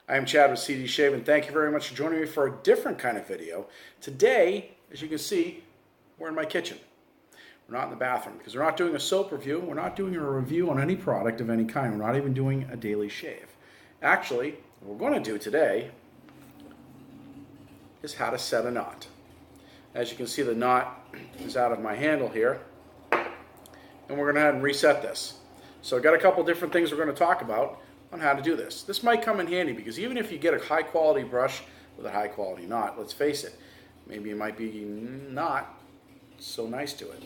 I am Chad with CD Shave, and thank you very much for joining me for a different kind of video. Today, as you can see, we're in my kitchen. We're not in the bathroom because we're not doing a soap review. We're not doing a review on any product of any kind. We're not even doing a daily shave. Actually, what we're going to do today is how to set a knot. As you can see, the knot is out of my handle here, and we're going to go ahead and reset this. So I've got a couple different things we're going to talk about on how to do this. This might come in handy because even if you get a high quality brush with a high quality knot, let's face it, maybe it might be not so nice to it,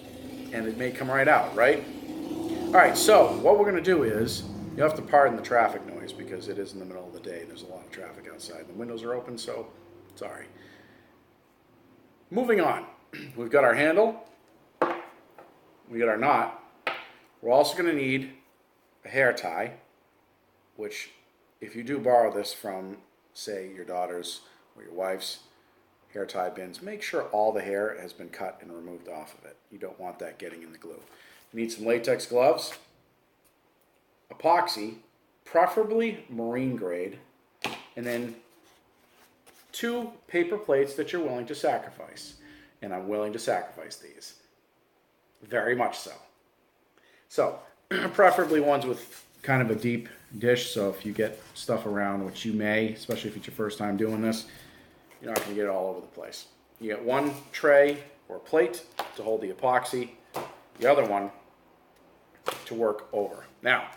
and it may come right out, right? All right, so what we're going to do is, you have to pardon the traffic noise because it is in the middle of the day. There's a lot of traffic outside. The windows are open, so sorry. Moving on, we've got our handle, we got our knot. We're also going to need a hair tie, which if you do borrow this from, say, your daughter's or your wife's hair tie bins, make sure all the hair has been cut and removed off of it. You don't want that getting in the glue. You need some latex gloves, epoxy, preferably marine grade, and then 2 paper plates that you're willing to sacrifice. And I'm willing to sacrifice these. Very much so. So, preferably ones with kind of a deep dish, so if you get stuff around, which you may, especially if it's your first time doing this, you're not going to get it all over the place. You get one tray or plate to hold the epoxy, the other one to work over. Now,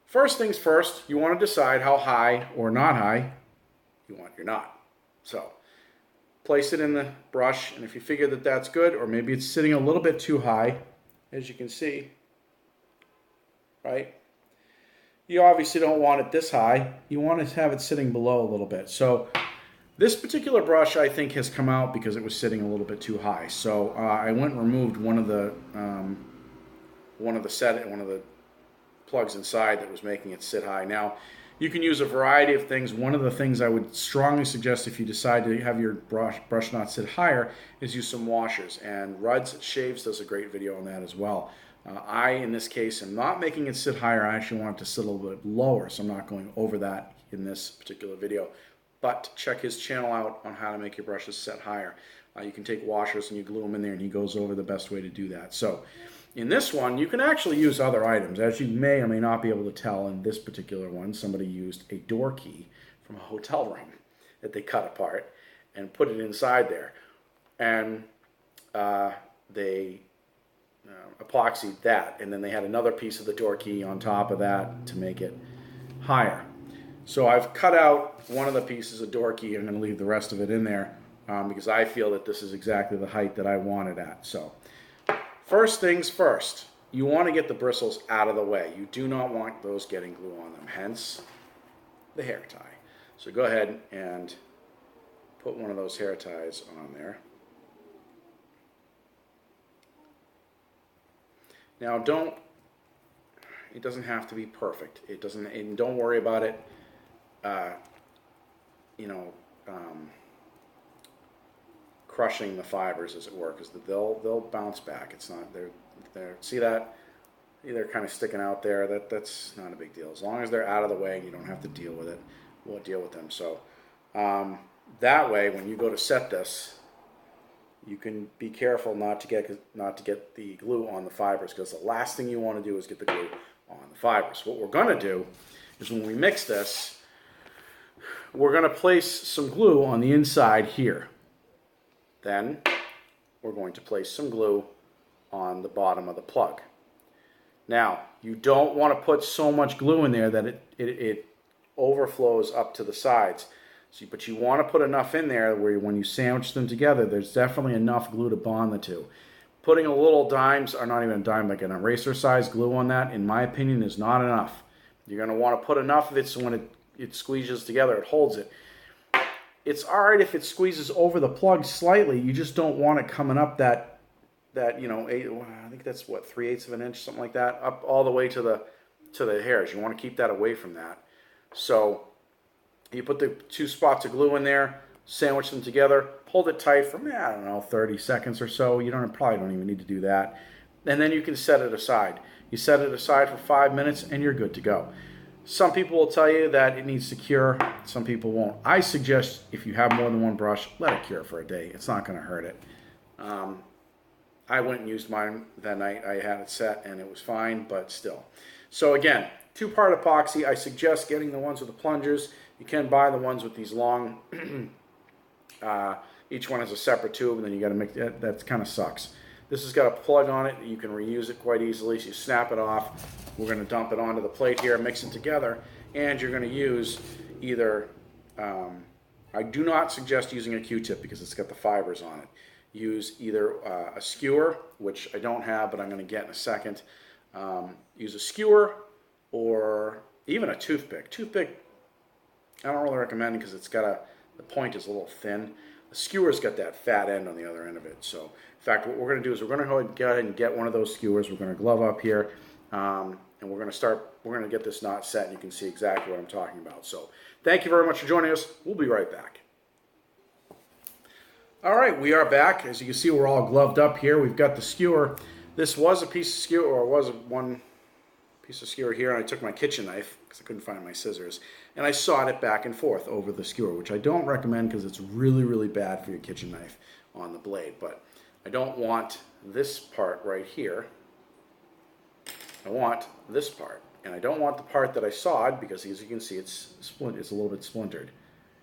first things first, you want to decide how high or not high you want your knot. So, place it in the brush, and if you figure that that's good, or maybe it's sitting a little bit too high, as you can see, right? You obviously don't want it this high. You want to have it sitting below a little bit. So this particular brush, I think, has come out because it was sitting a little bit too high. So I went and removed one of the plugs inside that was making it sit high. Now, you can use a variety of things. One of the things I would strongly suggest if you decide to have your brush knot sit higher is use some washers. And Rudd's Shaves does a great video on that as well. I, in this case, am not making it sit higher. I actually want it to sit a little bit lower, so I'm not going over that in this particular video. But check his channel out on how to make your brushes set higher. You can take washers and you glue them in there, and he goes over the best way to do that. So in this one, you can actually use other items. As you may or may not be able to tell, in this particular one, somebody used a door key from a hotel room that they cut apart and put it inside there. And they epoxied that, and then they had another piece of the door key on top of that to make it higher. So I've cut out one of the pieces of door key. I'm going to leave the rest of it in there because I feel that this is exactly the height that I want it at. So first things first, you want to get the bristles out of the way. You do not want those getting glue on them, hence the hair tie. So go ahead and put one of those hair ties on there. Now it doesn't have to be perfect. It doesn't, and don't worry about it, crushing the fibers as it were, because they'll bounce back. It's not, see that? They're kind of sticking out there. That's not a big deal. As long as they're out of the way and you don't have to deal with it, we'll deal with them. So that way, when you go to set this, you can be careful not to get the glue on the fibers, because the last thing you want to do is get the glue on the fibers. What we're going to do is when we mix this, we're going to place some glue on the inside here. Then we're going to place some glue on the bottom of the plug. Now, you don't want to put so much glue in there that it overflows up to the sides. But you want to put enough in there where when you sandwich them together, there's definitely enough glue to bond the two. Putting a little dimes, or not even a dime, like an eraser size glue on that, in my opinion, is not enough. You're going to want to put enough of it so when it squeezes together, it holds it. It's alright if it squeezes over the plug slightly. You just don't want it coming up that I think that's what, 3/8 of an inch, something like that, up all the way to the hairs. You want to keep that away from that. So you put the 2 spots of glue in there, sandwich them together, hold it tight for, I don't know, 30 seconds or so. You probably don't even need to do that. And then you can set it aside. You set it aside for 5 minutes and you're good to go. Some people will tell you that it needs to cure. Some people won't. I suggest if you have more than one brush, let it cure for a day. It's not going to hurt it. I went and used mine that night. I had it set and it was fine, but still. So again, two-part epoxy. I suggest getting the ones with the plungers. You can buy the ones with these long, each one has a separate tube, and then you got to mix it. That kind of sucks. This has got a plug on it. You can reuse it quite easily. So you snap it off. We're going to dump it onto the plate here, mix it together, and you're going to use either, I do not suggest using a Q-tip because it's got the fibers on it. Use either a skewer, which I don't have, but I'm going to get in a second. Use a skewer or even a toothpick. Toothpick, I don't really recommend because it's got the point is a little thin. The skewer's got that fat end on the other end of it. So, in fact, what we're going to do is we're going to go ahead and get one of those skewers. We're going to glove up here, and we're going to get this knot set, and you can see exactly what I'm talking about. So, thank you very much for joining us. We'll be right back. All right, we are back. As you can see, we're all gloved up here. We've got the skewer. This was a piece of skewer, or was one piece of skewer here, and I took my kitchen knife because I couldn't find my scissors, and I sawed it back and forth over the skewer, which I don't recommend because it's really, really bad for your kitchen knife on the blade. But I don't want this part right here. I want this part, and I don't want the part that I sawed because, as you can see, it's a little bit splintered,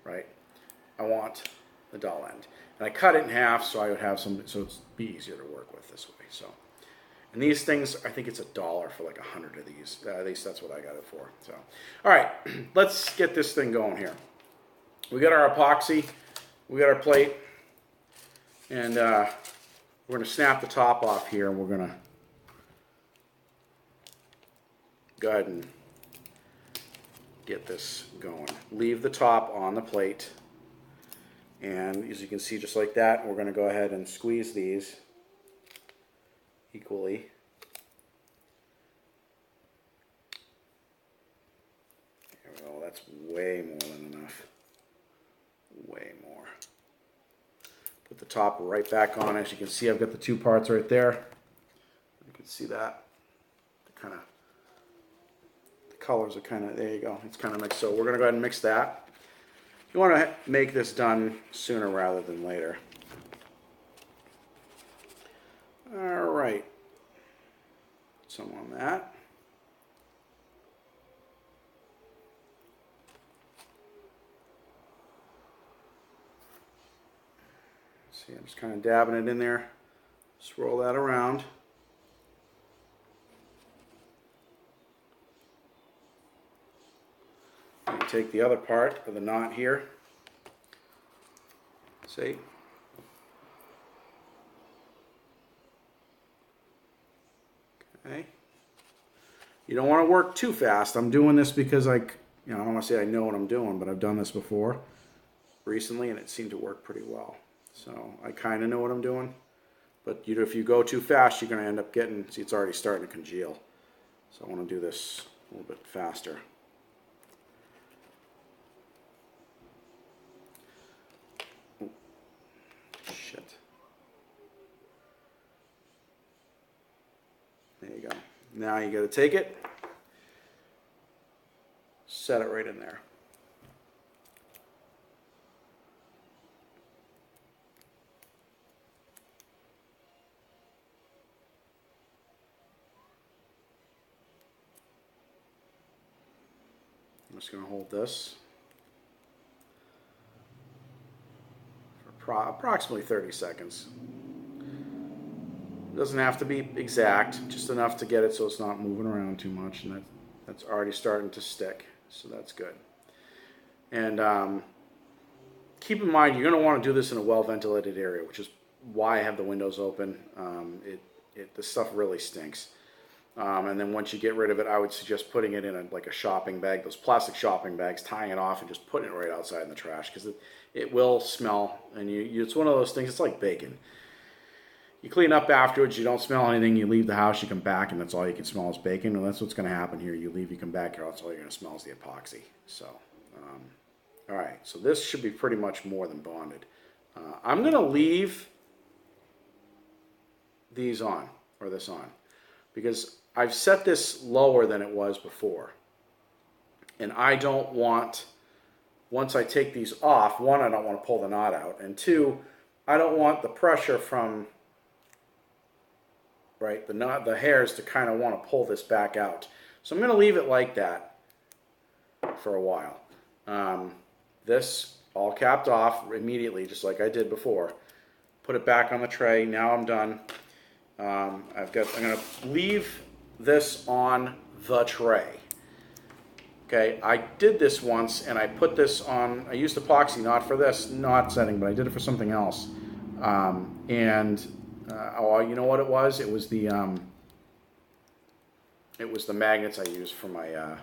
right? I want the dull end, and I cut it in half so I would have some, so it's be easier to work with this way. So. And these things, I think it's $1 for like 100 of these. At least that's what I got it for. So, all right, let's get this thing going here. We got our epoxy, we got our plate, and we're going to snap the top off here, and we're going to go ahead and get this going. Leave the top on the plate, and as you can see, just like that, we're going to go ahead and squeeze these equally. There we go. That's way more than enough. Way more. Put the top right back on. As you can see, I've got the two parts right there. You can see that. The colors are kind of, there you go. It's kind of mixed. So we're going to go ahead and mix that. You want to make this done sooner rather than later. All right, some on that. See, I'm just kind of dabbing it in there. Swirl that around. And take the other part of the knot here. See? Okay. You don't want to work too fast. I'm doing this because I don't want to say I know what I'm doing, but I've done this before recently and it seemed to work pretty well. So I kind of know what I'm doing, but if you go too fast, you're going to end up getting, see, it's already starting to congeal. So I want to do this a little bit faster. Oh, shit. There you go. Now you got to take it, set it right in there. I'm just going to hold this for approximately 30 seconds. It doesn't have to be exact, just enough to get it so it's not moving around too much, and that's already starting to stick, so that's good. And keep in mind, you're going to want to do this in a well-ventilated area, which is why I have the windows open. The stuff really stinks. And then once you get rid of it, I would suggest putting it in like a shopping bag, those plastic shopping bags, tying it off and just putting it right outside in the trash, because it will smell, and it's one of those things, it's like bacon. You clean up afterwards, you don't smell anything, you leave the house, you come back, and that's all you can smell is bacon. And that's what's going to happen here. You leave, you come back here, that's all you're going to smell is the epoxy. So, all right, so this should be pretty much more than bonded. I'm going to leave these on, or this on, because I've set this lower than it was before. And I don't want, once I take these off, one, I don't want to pull the knot out, and two, I don't want the pressure from, right, the hairs to kind of want to pull this back out. So I'm going to leave it like that for a while. This all capped off immediately, just like I did before. Put it back on the tray. Now I'm done. I'm going to leave this on the tray. Okay, I did this once, and I put this on, I used epoxy, not for this knot setting, but I did it for something else. Oh, you know what it was? It was the magnets I used for my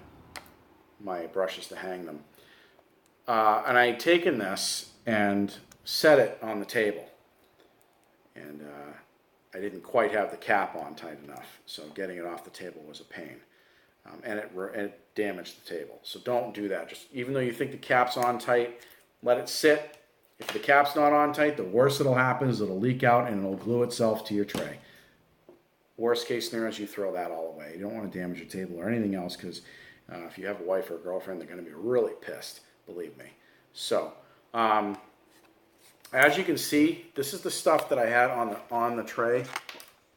my brushes to hang them. And I had taken this and set it on the table, and I didn't quite have the cap on tight enough, so getting it off the table was a pain. And it damaged the table. So don't do that. Just, even though you think the cap's on tight, let it sit. If the cap's not on tight, the worst that'll happen is it'll leak out and it'll glue itself to your tray. Worst case scenario is you throw that all away. You don't want to damage your table or anything else, because if you have a wife or a girlfriend, they're going to be really pissed, believe me. So, as you can see, this is the stuff that I had on the tray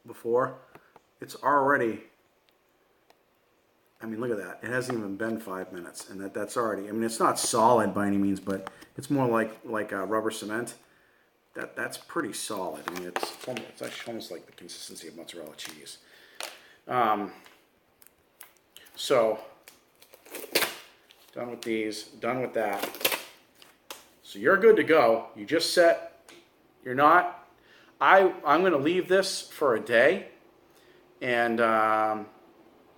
before. It's already, I mean, look at that. It hasn't even been 5 minutes, and that's already, I mean, it's not solid by any means, but it's more like rubber cement. That's pretty solid. I mean, it's actually almost like the consistency of mozzarella cheese. So, done with these, done with that. So you're good to go. You just set, you're not, I'm going to leave this for a day, and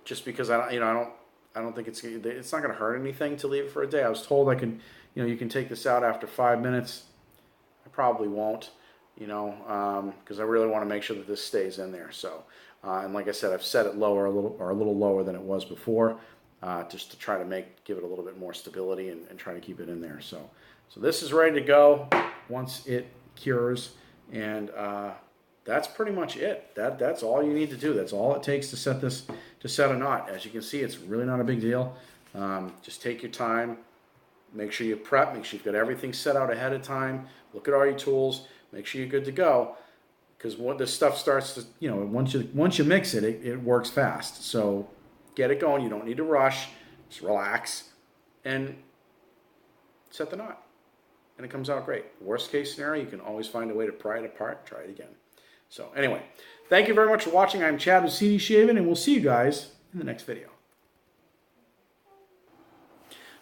just because I don't think it's not going to hurt anything to leave it for a day. I was told I could, you can take this out after 5 minutes. I probably won't, because I really want to make sure that this stays in there. So, and like I said, I've set it lower a little lower than it was before, just to try to give it a little bit more stability and try to keep it in there. So this is ready to go once it cures, and that's pretty much it. That's all you need to do. That's all it takes to set a knot. As you can see, it's really not a big deal. Just take your time. Make sure you prep. Make sure you've got everything set out ahead of time. Look at all your tools. Make sure you're good to go. Because when this stuff starts to, once you mix it, it works fast. So get it going. You don't need to rush. Just relax and set the knot. And it comes out great. Worst case scenario, you can always find a way to pry it apart. Try it again. So anyway, thank you very much for watching. I'm Chad with CD Shaving, and we'll see you guys in the next video.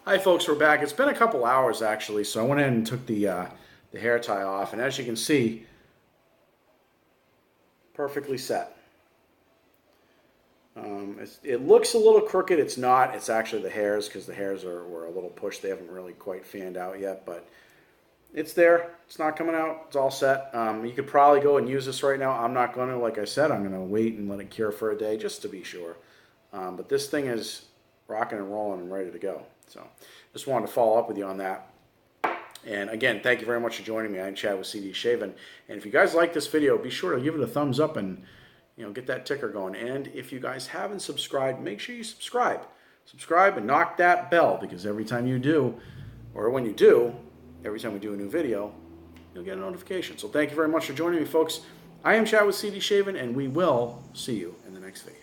Hi folks, we're back. It's been a couple hours actually, so I went in and took the hair tie off, and as you can see, perfectly set. It looks a little crooked. It's not. It's actually the hairs, because the hairs were a little pushed. They haven't really quite fanned out yet, but it's there. It's not coming out. It's all set. You could probably go and use this right now. I'm not going to. Like I said, I'm going to wait and let it cure for a day just to be sure. But this thing is rocking and rolling and ready to go. So just wanted to follow up with you on that. And again, thank you very much for joining me. I'm Chad with CD Shaving. And if you guys like this video, be sure to give it a thumbs up and get that ticker going. And if you guys haven't subscribed, make sure you subscribe. Subscribe and knock that bell, because every time you do, or when you do, every time we do a new video, you'll get a notification. So thank you very much for joining me, folks. I am Chad with CD Shaving, and we will see you in the next video.